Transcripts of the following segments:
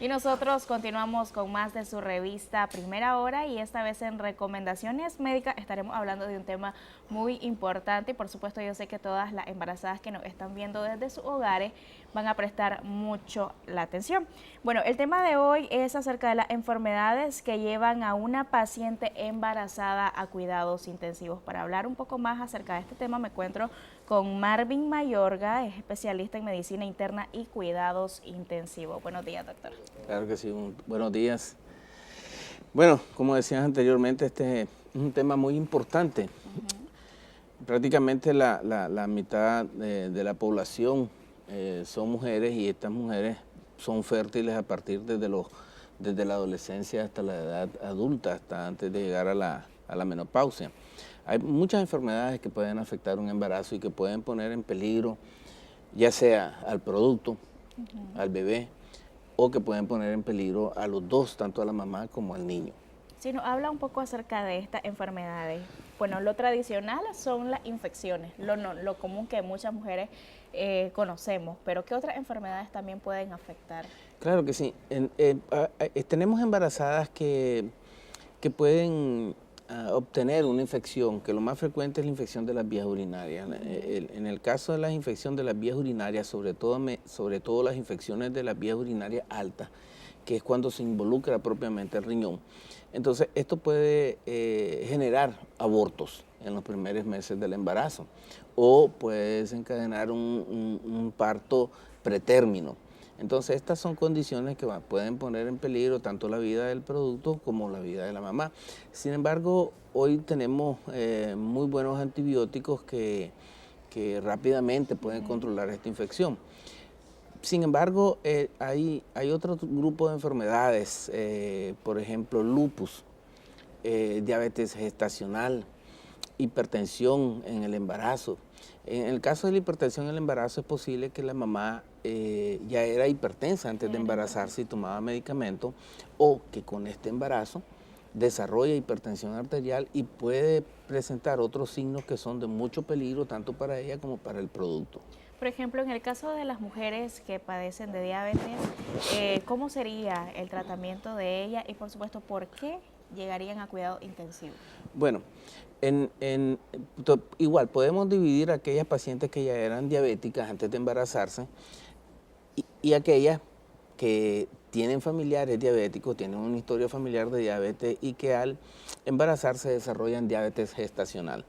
Y nosotros continuamos con más de su revista Primera Hora y esta vez en recomendaciones médicas estaremos hablando de un tema muy importante y por supuesto yo sé que todas las embarazadas que nos están viendo desde sus hogares van a prestar mucho la atención. Bueno, el tema de hoy es acerca de las enfermedades que llevan a una paciente embarazada a cuidados intensivos. Para hablar un poco más acerca de este tema me encuentro con Marvin Mayorga, es especialista en medicina interna y cuidados intensivos. Buenos días, doctor. Claro que sí, buenos días. Bueno, como decías anteriormente, este es un tema muy importante. Prácticamente la mitad de la población son mujeres y estas mujeres son fértiles a partir desde la adolescencia hasta la edad adulta, hasta antes de llegar a la menopausia. Hay muchas enfermedades que pueden afectar un embarazo y que pueden poner en peligro ya sea al producto, al bebé, o que pueden poner en peligro a los dos, tanto a la mamá como al niño. Si nos habla un poco acerca de estas enfermedades, bueno, lo tradicional son las infecciones, lo común que muchas mujeres conocemos, pero ¿qué otras enfermedades también pueden afectar? Claro que sí. Tenemos embarazadas que pueden obtener una infección, que lo más frecuente es la infección de las vías urinarias. En el caso de la infección de las vías urinarias, sobre todo las infecciones de las vías urinarias altas, que es cuando se involucra propiamente el riñón. Entonces, esto puede generar abortos en los primeros meses del embarazo o puede desencadenar un parto pretérmino. Entonces, estas son condiciones que pueden poner en peligro tanto la vida del producto como la vida de la mamá. Sin embargo, hoy tenemos muy buenos antibióticos que rápidamente pueden controlar esta infección. Sin embargo, hay otro grupo de enfermedades, por ejemplo, lupus, diabetes gestacional, hipertensión en el embarazo. En el caso de la hipertensión en el embarazo es posible que la mamá ya era hipertensa antes de embarazarse y tomaba medicamento, o que con este embarazo desarrolla hipertensión arterial y puede presentar otros signos que son de mucho peligro tanto para ella como para el producto. Por ejemplo, en el caso de las mujeres que padecen de diabetes, ¿cómo sería el tratamiento de ellas y por supuesto por qué llegarían a cuidado intensivo? Bueno, igual podemos dividir aquellas pacientes que ya eran diabéticas antes de embarazarse y aquellas que tienen familiares diabéticos, tienen una historia familiar de diabetes y que al embarazarse desarrollan diabetes gestacional.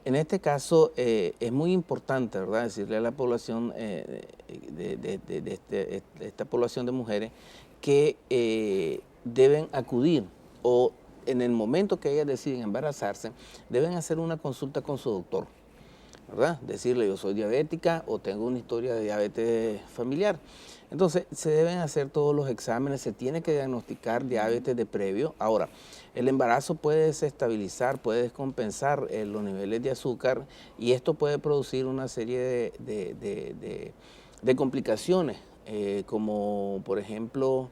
En este caso es muy importante, ¿verdad?, decirle a la población, esta población de mujeres que deben acudir o en el momento que ellas deciden embarazarse, deben hacer una consulta con su doctor, ¿verdad? Decirle, yo soy diabética o tengo una historia de diabetes familiar. Entonces, se deben hacer todos los exámenes, se tiene que diagnosticar diabetes de previo. Ahora, el embarazo puede desestabilizar, puede descompensar los niveles de azúcar y esto puede producir una serie de complicaciones, como por ejemplo,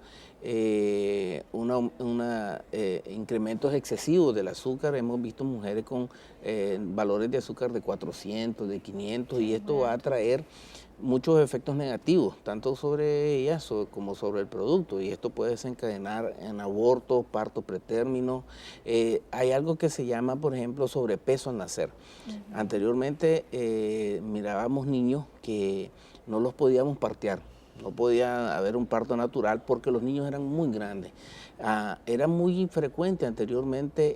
incrementos excesivos del azúcar. Hemos visto mujeres con valores de azúcar de 400, de 500 y esto va a traer muchos efectos negativos, tanto sobre ellas como sobre el producto, y esto puede desencadenar en abortos, partos pretérminos. Hay algo que se llama, por ejemplo, sobrepeso al nacer. Anteriormente mirábamos niños que no los podíamos partear. No podía haber un parto natural porque los niños eran muy grandes. Era muy frecuente anteriormente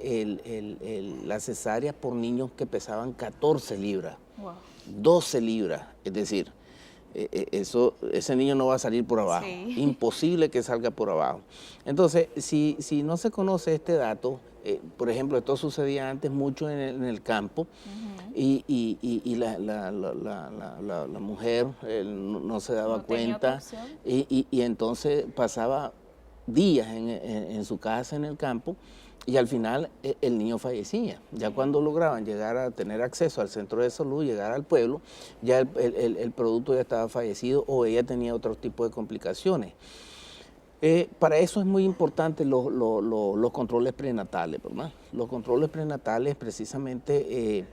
la cesárea por niños que pesaban 14 libras, 12 libras, es decir, ese niño no va a salir por abajo, imposible que salga por abajo. Entonces, si no se conoce este dato, por ejemplo, esto sucedía antes mucho en el campo y la mujer no se daba cuenta y entonces pasaba días en su casa en el campo y al final el niño fallecía. Ya cuando lograban llegar a tener acceso al centro de salud, llegar al pueblo, ya el producto ya estaba fallecido o ella tenía otro tipo de complicaciones. Para eso es muy importante los controles prenatales, ¿verdad? Los controles prenatales precisamente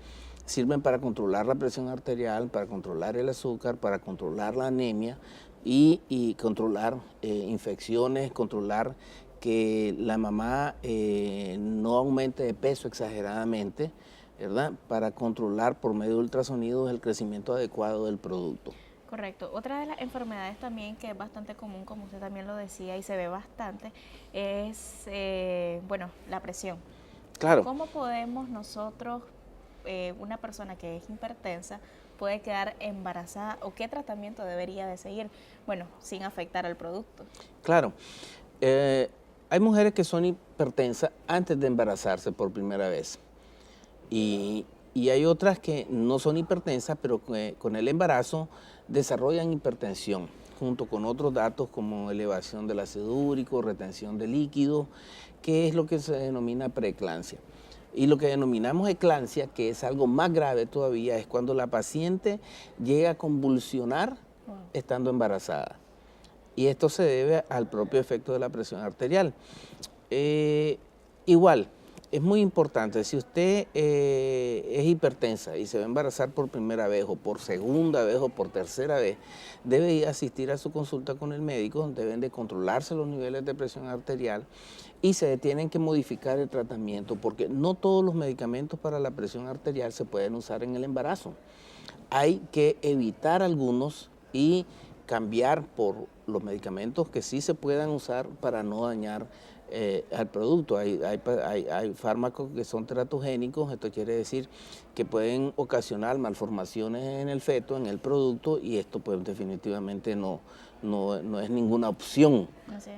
sirven para controlar la presión arterial, para controlar el azúcar, para controlar la anemia y controlar infecciones, controlar que la mamá no aumente de peso exageradamente, ¿verdad? Para controlar por medio de ultrasonidos el crecimiento adecuado del producto. Correcto. Otra de las enfermedades también que es bastante común, como usted también lo decía, y se ve bastante, es, bueno, la presión. Claro. ¿Cómo podemos nosotros, una persona que es hipertensa, puede quedar embarazada o qué tratamiento debería de seguir? Bueno, sin afectar al producto. Claro. Hay mujeres que son hipertensas antes de embarazarse por primera vez. Y hay otras que no son hipertensas, pero que con el embarazo desarrollan hipertensión, junto con otros datos como elevación del ácido úrico, retención de líquido, que es lo que se denomina preeclampsia. Y lo que denominamos eclampsia, que es algo más grave todavía, es cuando la paciente llega a convulsionar estando embarazada. Y esto se debe al propio efecto de la presión arterial. Igual, es muy importante, si usted es hipertensa y se va a embarazar por primera vez o por segunda vez o por tercera vez, debe ir a asistir a su consulta con el médico, deben de controlarse los niveles de presión arterial y se tienen que modificar el tratamiento porque no todos los medicamentos para la presión arterial se pueden usar en el embarazo. Hay que evitar algunos y cambiar por los medicamentos que sí se puedan usar para no dañar al producto. Hay fármacos que son teratogénicos, esto quiere decir que pueden ocasionar malformaciones en el feto, en el producto, y esto pues definitivamente no es ninguna opción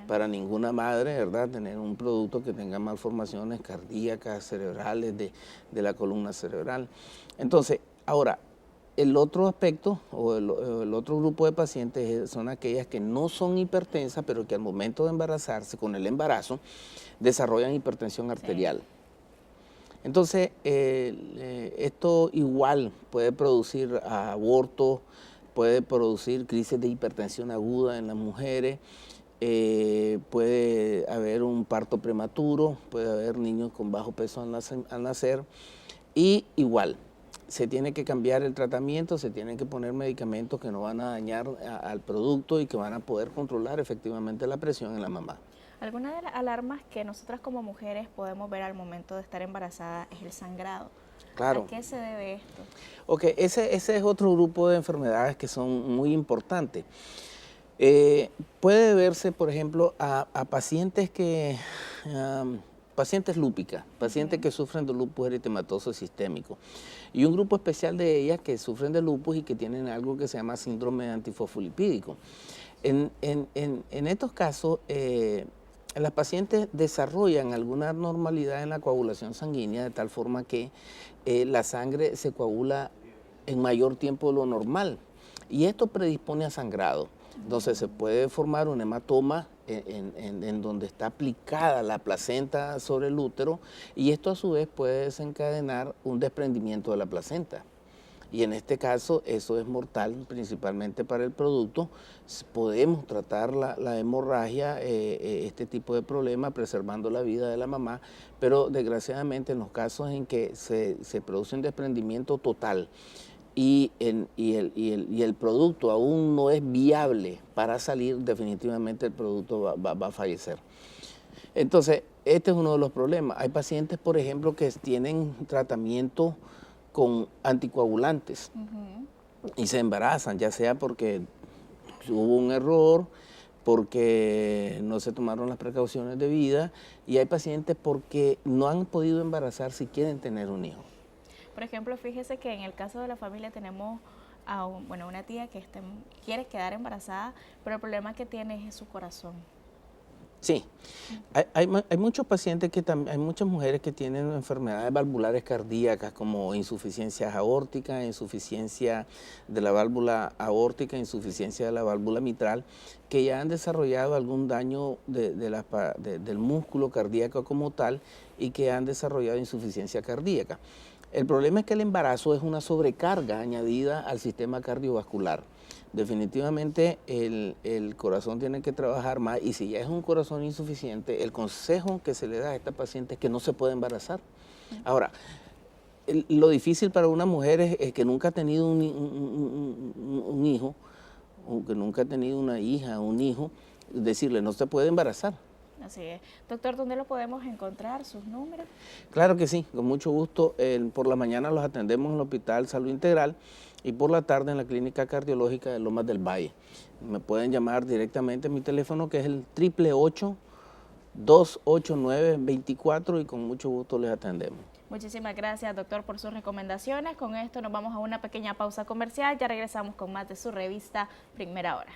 para ninguna madre, ¿verdad? Tener un producto que tenga malformaciones cardíacas, cerebrales, de la columna cerebral. Entonces, ahora, el otro aspecto o el otro grupo de pacientes son aquellas que no son hipertensas, pero que al momento de embarazarse, con el embarazo, desarrollan hipertensión arterial. Entonces, esto igual puede producir abortos, puede producir crisis de hipertensión aguda en las mujeres, puede haber un parto prematuro, puede haber niños con bajo peso al nacer y igual. Se tiene que cambiar el tratamiento, se tienen que poner medicamentos que no van a dañar al producto y que van a poder controlar efectivamente la presión en la mamá. Alguna de las alarmas que nosotras como mujeres podemos ver al momento de estar embarazada es el sangrado. Claro. ¿A qué se debe esto? Ok, ese es otro grupo de enfermedades que son muy importantes. Puede deberse, por ejemplo, a pacientes que... pacientes lúpicas, pacientes que sufren de lupus eritematoso sistémico y un grupo especial de ellas que sufren de lupus y que tienen algo que se llama síndrome antifosfolipídico. En estos casos, las pacientes desarrollan alguna anormalidad en la coagulación sanguínea de tal forma que la sangre se coagula en mayor tiempo de lo normal y esto predispone a sangrado. Entonces se puede formar un hematoma en donde está aplicada la placenta sobre el útero y esto a su vez puede desencadenar un desprendimiento de la placenta. Y en este caso eso es mortal principalmente para el producto. Podemos tratar la hemorragia, este tipo de problema, preservando la vida de la mamá, pero desgraciadamente en los casos en que se produce un desprendimiento total, y el producto aún no es viable para salir, definitivamente el producto va a fallecer. Entonces, este es uno de los problemas. Hay pacientes, por ejemplo, que tienen tratamiento con anticoagulantes y se embarazan, ya sea porque hubo un error, porque no se tomaron las precauciones debidas, y hay pacientes porque no han podido embarazar si quieren tener un hijo. Por ejemplo, fíjese que en el caso de la familia tenemos a una tía que quiere quedar embarazada, pero el problema que tiene es su corazón. Sí, hay muchos pacientes hay muchas mujeres que tienen enfermedades valvulares cardíacas como insuficiencia aórtica, insuficiencia de la válvula aórtica, insuficiencia de la válvula mitral, que ya han desarrollado algún daño del músculo cardíaco como tal y que han desarrollado insuficiencia cardíaca. El problema es que el embarazo es una sobrecarga añadida al sistema cardiovascular. Definitivamente el corazón tiene que trabajar más y si ya es un corazón insuficiente, el consejo que se le da a esta paciente es que no se puede embarazar. Ahora, lo difícil para una mujer es que nunca ha tenido un hijo o que nunca ha tenido una hija, un hijo, decirle, no se puede embarazar. Así es. Doctor, ¿dónde lo podemos encontrar? ¿Sus números? Claro que sí, con mucho gusto. Por la mañana los atendemos en el Hospital Salud Integral y por la tarde en la Clínica Cardiológica de Lomas del Valle. Me pueden llamar directamente a mi teléfono, que es el 888-289-24, y con mucho gusto les atendemos. Muchísimas gracias, doctor, por sus recomendaciones. Con esto nos vamos a una pequeña pausa comercial. Ya regresamos con más de su revista Primera Hora.